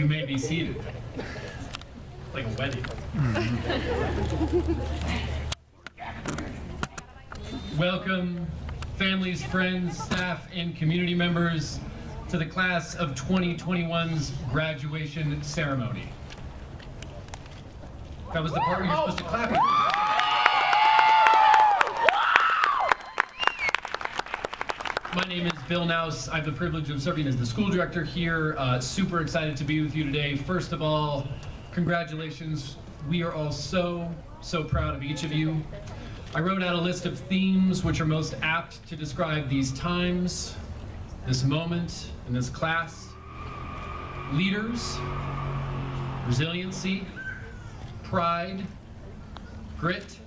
You may be seated. Like a wedding. Welcome, families, friends, staff, and community members to the class of 2021's graduation ceremony. That was the part where you're supposed to clap at. My name is Bill Naus. I have the privilege of serving as the school director here. Super excited to be with you today. First of all, congratulations. We are all so proud of each of you. I wrote out a list of themes which are most apt to describe these times, this moment, and this class. Leaders, resiliency, pride, grit,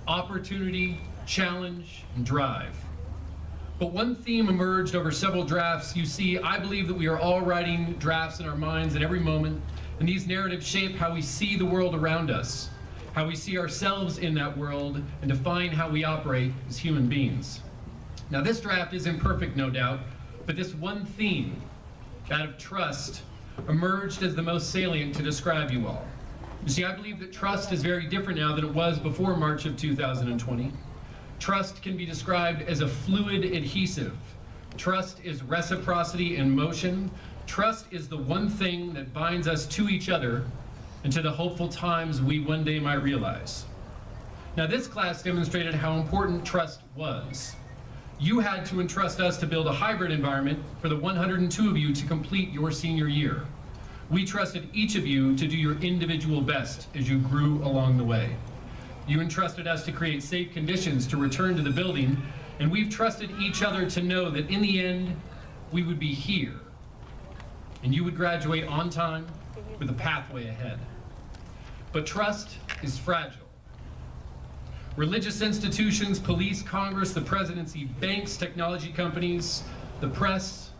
opportunity, challenge, and drive. But one theme emerged over several drafts. You see, I believe that we are all writing drafts in our minds at every moment, and these narratives shape how we see the world around us, how we see ourselves in that world, and define how we operate as human beings. Now, this draft is imperfect, no doubt, but this one theme, that of trust, emerged as the most salient to describe you all. You see, I believe that trust is very different now than it was before March of 2020. Trust can be described as a fluid adhesive. Trust is reciprocity in motion. Trust is the one thing that binds us to each other and to the hopeful times we one day might realize. Now, this class demonstrated how important trust was. You had to entrust us to build a hybrid environment for the 102 of you to complete your senior year. We trusted each of you to do your individual best as you grew along the way. You entrusted us to create safe conditions to return to the building, and we've trusted each other to know that in the end, we would be here, and you would graduate on time with a pathway ahead. But trust is fragile. Religious institutions, police, Congress, the presidency, banks, technology companies, the press,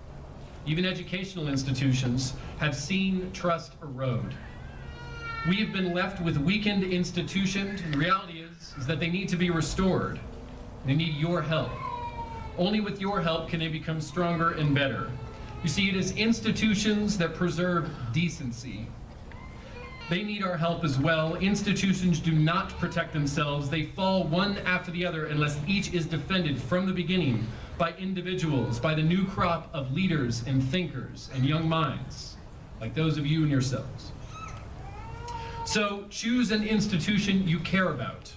even educational institutions have seen trust erode. We have been left with weakened institutions, and the reality is that they need to be restored. They need your help. Only with your help can they become stronger and better. You see, it is institutions that preserve decency. They need our help as well. Institutions do not protect themselves. They fall one after the other unless each is defended from the beginning by individuals, by the new crop of leaders and thinkers and young minds, like those of you and yourselves. So choose an institution you care about,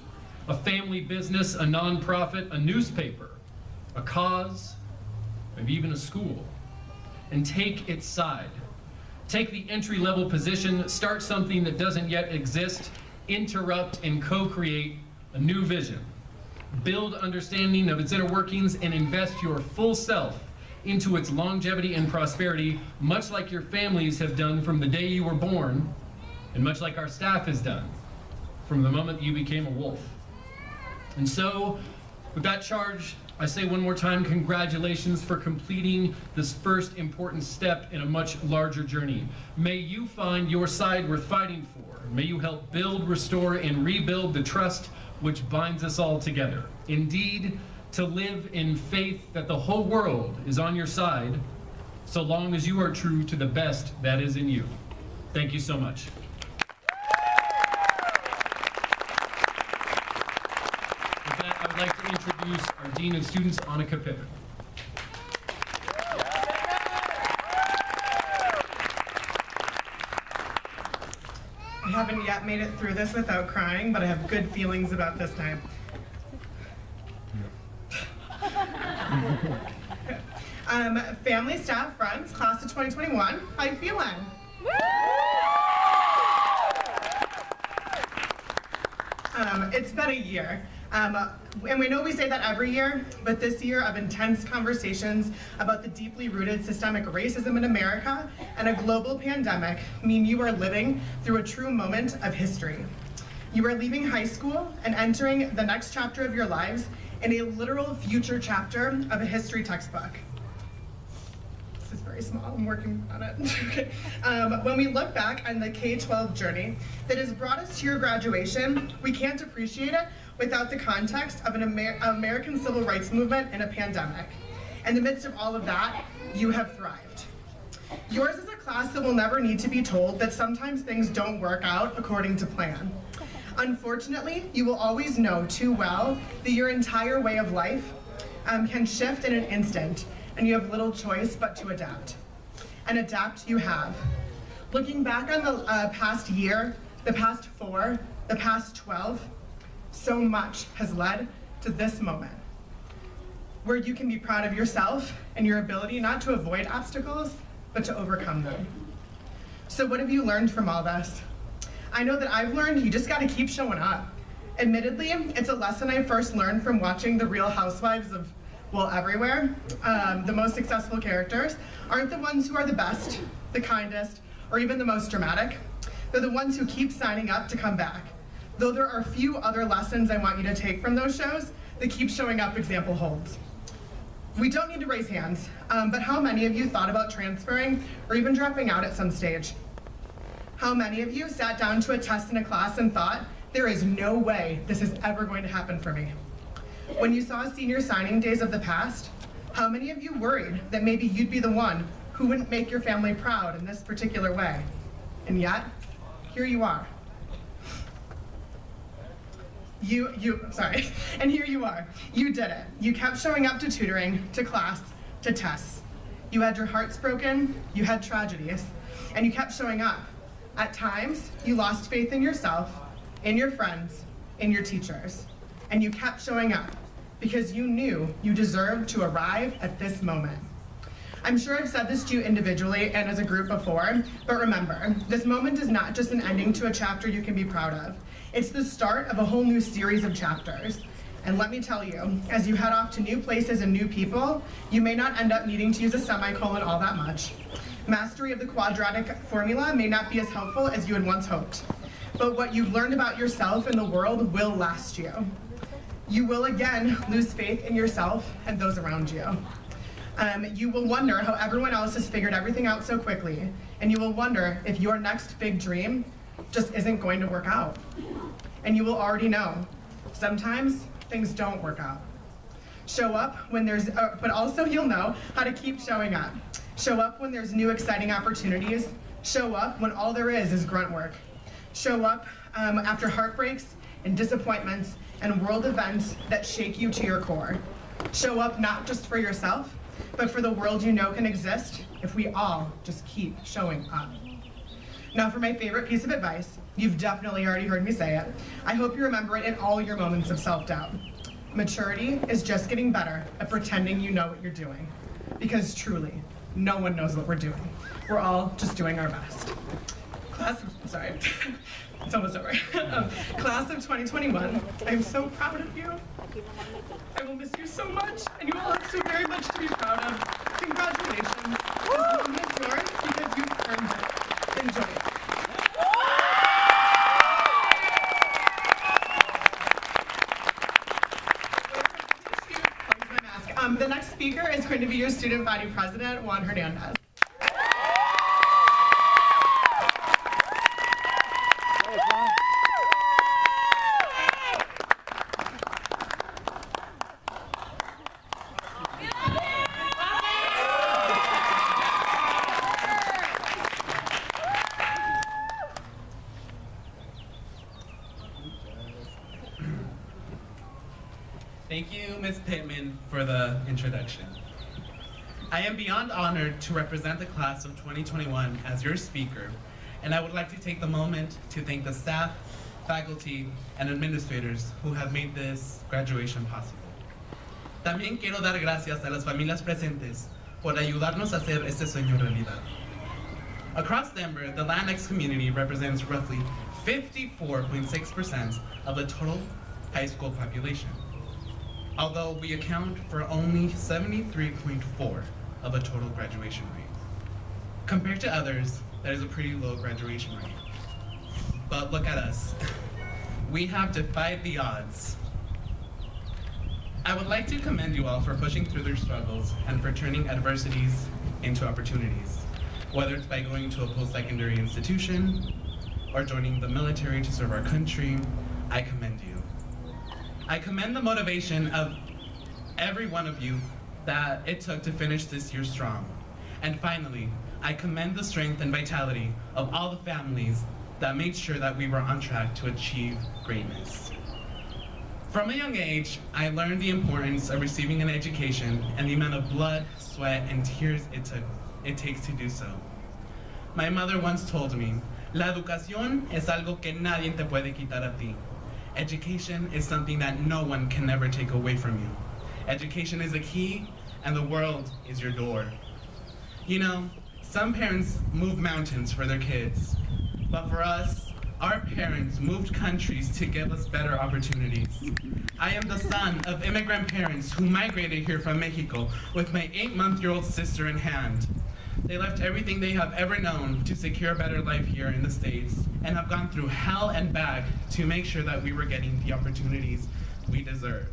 a family business, a nonprofit, a newspaper, a cause, maybe even a school, and take its side. Take the entry-level position, start something that doesn't yet exist, interrupt and co-create a new vision. Build understanding of its inner workings and invest your full self into its longevity and prosperity, much like your families have done from the day you were born, and much like our staff has done from the moment you became a wolf. And so, with that charge, I say one more time, congratulations for completing this first important step in a much larger journey. May you find your side worth fighting for. May you help build, restore, and rebuild the trust which binds us all together. Indeed, to live in faith that the whole world is on your side, so long as you are true to the best that is in you. Thank you so much. I'd like to introduce our Dean of Students, Annika Pippin. I haven't yet made it through this without crying, but I have good feelings about this time. Family, staff, friends, class of 2021, how you feeling? It's been a year. And we know we say that every year, but this year of intense conversations about the deeply rooted systemic racism in America and a global pandemic mean you are living through a true moment of history. You are leaving high school and entering the next chapter of your lives in a literal future chapter of a history textbook. This is very small, I'm working on it. Okay. When we look back on the K-12 journey that has brought us to your graduation, we can't appreciate it without the context of an American civil rights movement in a pandemic. In the midst of all of that, you have thrived. Yours is a class that will never need to be told that sometimes things don't work out according to plan. Unfortunately, you will always know too well that your entire way of life can shift in an instant, and you have little choice but to adapt. And adapt you have. Looking back on the past year, the past 4, the past 12, so much has led to this moment, where you can be proud of yourself and your ability not to avoid obstacles, but to overcome them. So what have you learned from all this? I know that I've learned you just gotta keep showing up. Admittedly, it's a lesson I first learned from watching The Real Housewives of, well, everywhere. The most successful characters aren't the ones who are the best, the kindest, or even the most dramatic. They're the ones who keep signing up to come back. Though there are a few other lessons I want you to take from those shows, the keep showing up example holds. We don't need to raise hands, but how many of you thought about transferring or even dropping out at some stage? How many of you sat down to a test in a class and thought, there is no way this is ever going to happen for me? When you saw senior signing days of the past, how many of you worried that maybe you'd be the one who wouldn't make your family proud in this particular way? And yet, here you are. And here you are. You did it. You kept showing up to tutoring, to class, to tests. You had your hearts broken, you had tragedies, and you kept showing up. At times, you lost faith in yourself, in your friends, in your teachers, and you kept showing up because you knew you deserved to arrive at this moment. I'm sure I've said this to you individually and as a group before, but remember, this moment is not just an ending to a chapter you can be proud of. It's the start of a whole new series of chapters. And let me tell you, as you head off to new places and new people, you may not end up needing to use a semicolon all that much. Mastery of the quadratic formula may not be as helpful as you had once hoped. But what you've learned about yourself and the world will last you. You will again lose faith in yourself and those around you. You will wonder how everyone else has figured everything out so quickly, and you will wonder if your next big dream just isn't going to work out. And you will already know, sometimes things don't work out. Show up when there's, but also you'll know how to keep showing up. Show up when there's new exciting opportunities. Show up when all there is grunt work. Show up after heartbreaks and disappointments and world events that shake you to your core. Show up not just for yourself, but for the world you know can exist if we all just keep showing up. Now for my favorite piece of advice, you've definitely already heard me say it. I hope you remember it in all your moments of self-doubt. Maturity is just getting better at pretending you know what you're doing. Because truly, no one knows what we're doing. We're all just doing our best. It's almost over. Class of 2021, I'm so proud of you. I will miss you so much, and you all have so very much to be proud of. Congratulations. This moment is yours because you've earned it. Enjoy it. The next speaker is going to be your student body president, Juan Hernandez. Thank you, Ms. Pittman, for the introduction. I am beyond honored to represent the class of 2021 as your speaker, and I would like to take the moment to thank the staff, faculty, and administrators who have made this graduation possible. También quiero dar gracias a las familias presentes por ayudarnos a hacer este sueño realidad. Across Denver, the Latinx community represents roughly 54.6% of the total high school population, although we account for only 73.4% of the total graduation rate. Compared to others, that is a pretty low graduation rate. But look at us. We have defied the odds. I would like to commend you all for pushing through their struggles and for turning adversities into opportunities, whether it's by going to a post-secondary institution or joining the military to serve our country. I commend you. I commend the motivation of every one of you that it took to finish this year strong. And finally, I commend the strength and vitality of all the families that made sure that we were on track to achieve greatness. From a young age, I learned the importance of receiving an education and the amount of blood, sweat, and tears it takes to do so. My mother once told me, "La educación es algo que nadie te puede quitar a ti." Education is something that no one can ever take away from you. Education is a key, and the world is your door. You know, some parents move mountains for their kids, but for us, our parents moved countries to give us better opportunities. I am the son of immigrant parents who migrated here from Mexico with my 8-month-old sister in hand. They left everything they have ever known to secure a better life here in the States and have gone through hell and back to make sure that we were getting the opportunities we deserve.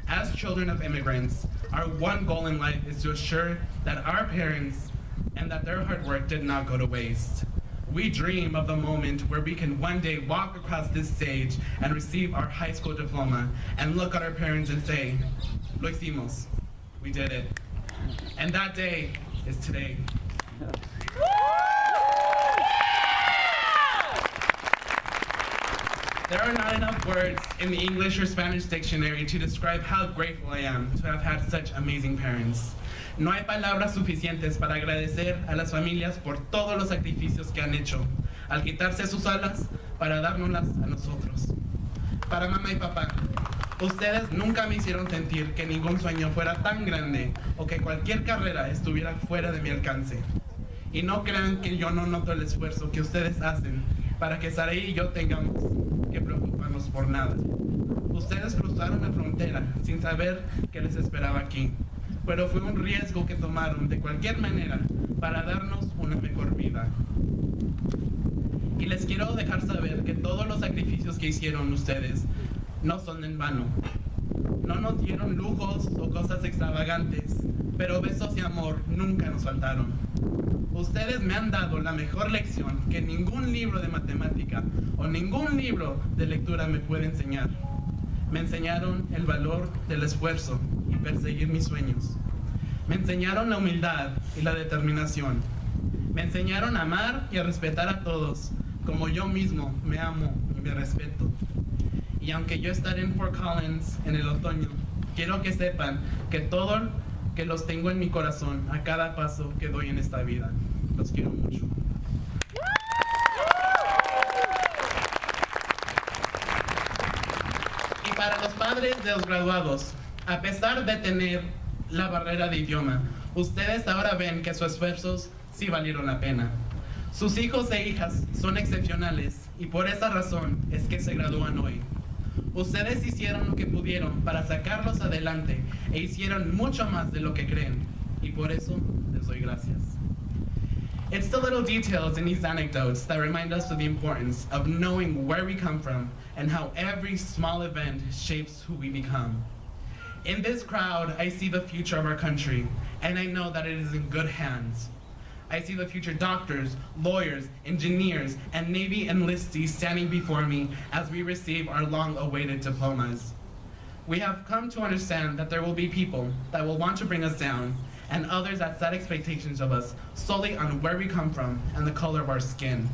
As children of immigrants, our one goal in life is to assure that our parents and that their hard work did not go to waste. We dream of the moment where we can one day walk across this stage and receive our high school diploma and look at our parents and say, "Lo hicimos, we did it." And that day is today. There are not enough words in the English or Spanish dictionary to describe how grateful I am to have had such amazing parents. No hay palabras suficientes para agradecer a las familias por todos los sacrificios que han hecho al quitarse sus alas para dárnoslas a nosotros. Para mamá y papá, ustedes nunca me hicieron sentir que ningún sueño fuera tan grande o que cualquier carrera estuviera fuera de mi alcance. Y no crean que yo no noto el esfuerzo que ustedes hacen para que Saraí y yo tengamos que preocuparnos por nada. Ustedes cruzaron la frontera sin saber qué les esperaba aquí, pero fue un riesgo que tomaron de cualquier manera para darnos una mejor vida. Y les quiero dejar saber que todos los sacrificios que hicieron ustedes no son en vano. No nos dieron lujos o cosas extravagantes, pero besos y amor nunca nos faltaron. Ustedes me han dado la mejor lección que ningún libro de matemática o ningún libro de lectura me puede enseñar. Me enseñaron el valor del esfuerzo y perseguir mis sueños. Me enseñaron la humildad y la determinación. Me enseñaron a amar y a respetar a todos, como yo mismo me amo y me respeto. Y aunque yo estaré en Fort Collins en el otoño, quiero que sepan que que los tengo en mi corazón a cada paso que doy en esta vida. Los quiero mucho. Y para los padres de los graduados, a pesar de tener la barrera de idioma, ustedes ahora ven que sus esfuerzos sí valieron la pena. Sus hijos e hijas son excepcionales y por esa razón es que se gradúan hoy. Ustedes hicieron lo que pudieron para sacarlos adelante e hicieron mucho más de lo que creen, y por eso les doy gracias. It's the little details in these anecdotes that remind us of the importance of knowing where we come from and how every small event shapes who we become. In this crowd, I see the future of our country, and I know that it is in good hands. I see the future doctors, lawyers, engineers, and Navy enlistees standing before me as we receive our long-awaited diplomas. We have come to understand that there will be people that will want to bring us down, and others that set expectations of us solely on where we come from and the color of our skin.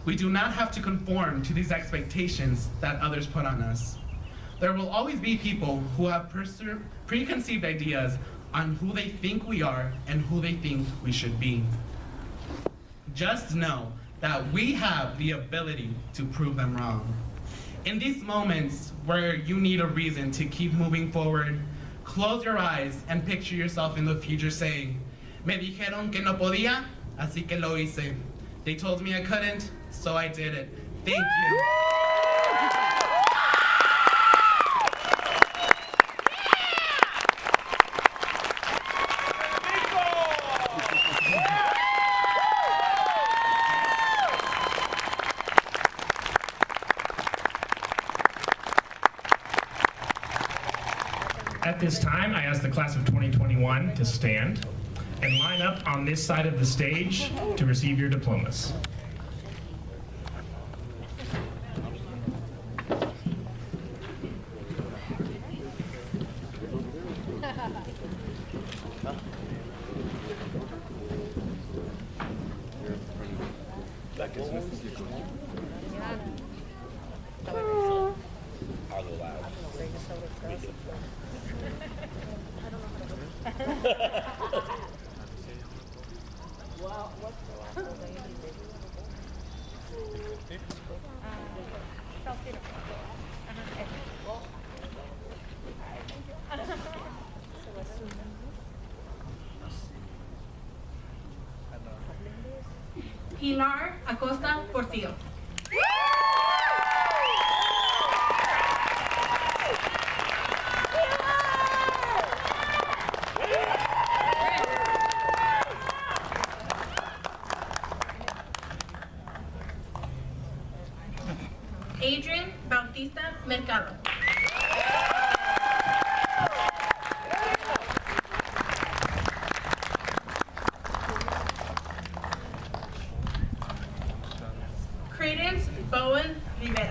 We do not have to conform to these expectations that others put on us. There will always be people who have preconceived ideas on who they think we are and who they think we should be. Just know that we have the ability to prove them wrong. In these moments where you need a reason to keep moving forward, close your eyes and picture yourself in the future saying, "Me dijeron que no podía, así que lo hice. They told me I couldn't, so I did it. Thank you." At this time, I ask the class of 2021 to stand and line up on this side of the stage to receive your diplomas. Pilar Acosta Portillo. Adrian Bautista Mercado. Credence Bowen Rivera.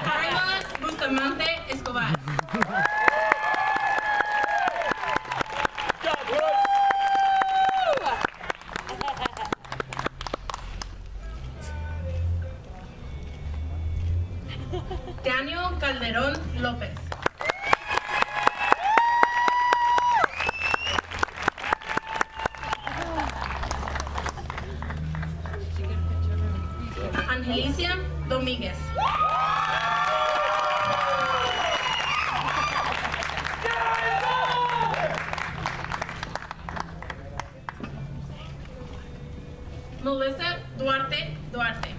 Carla Bustamante Escobar. Daniel Calderón López. Angelicia Domínguez. Melissa Duarte Duarte.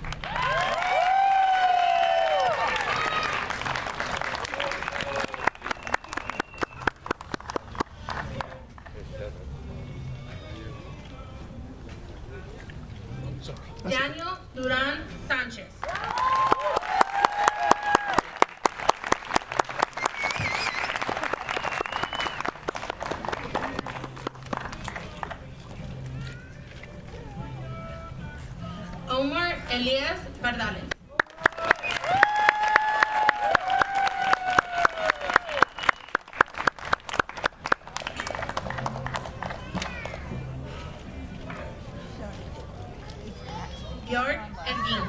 Daniel Duran Sánchez. Omar Elias Bardales. George Erguin.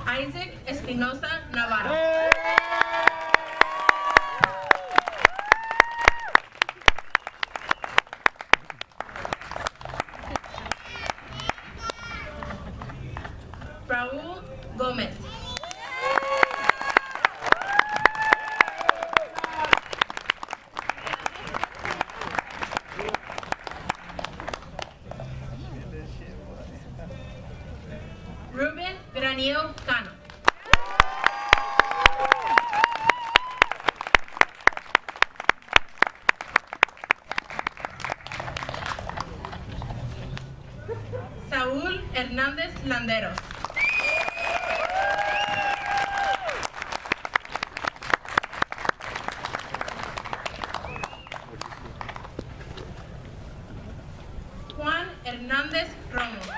Isaac Espinosa Navarro. Raúl Gómez. Ruben Granillo Cano. Saúl Hernández Landeros. Juan Hernández Romo.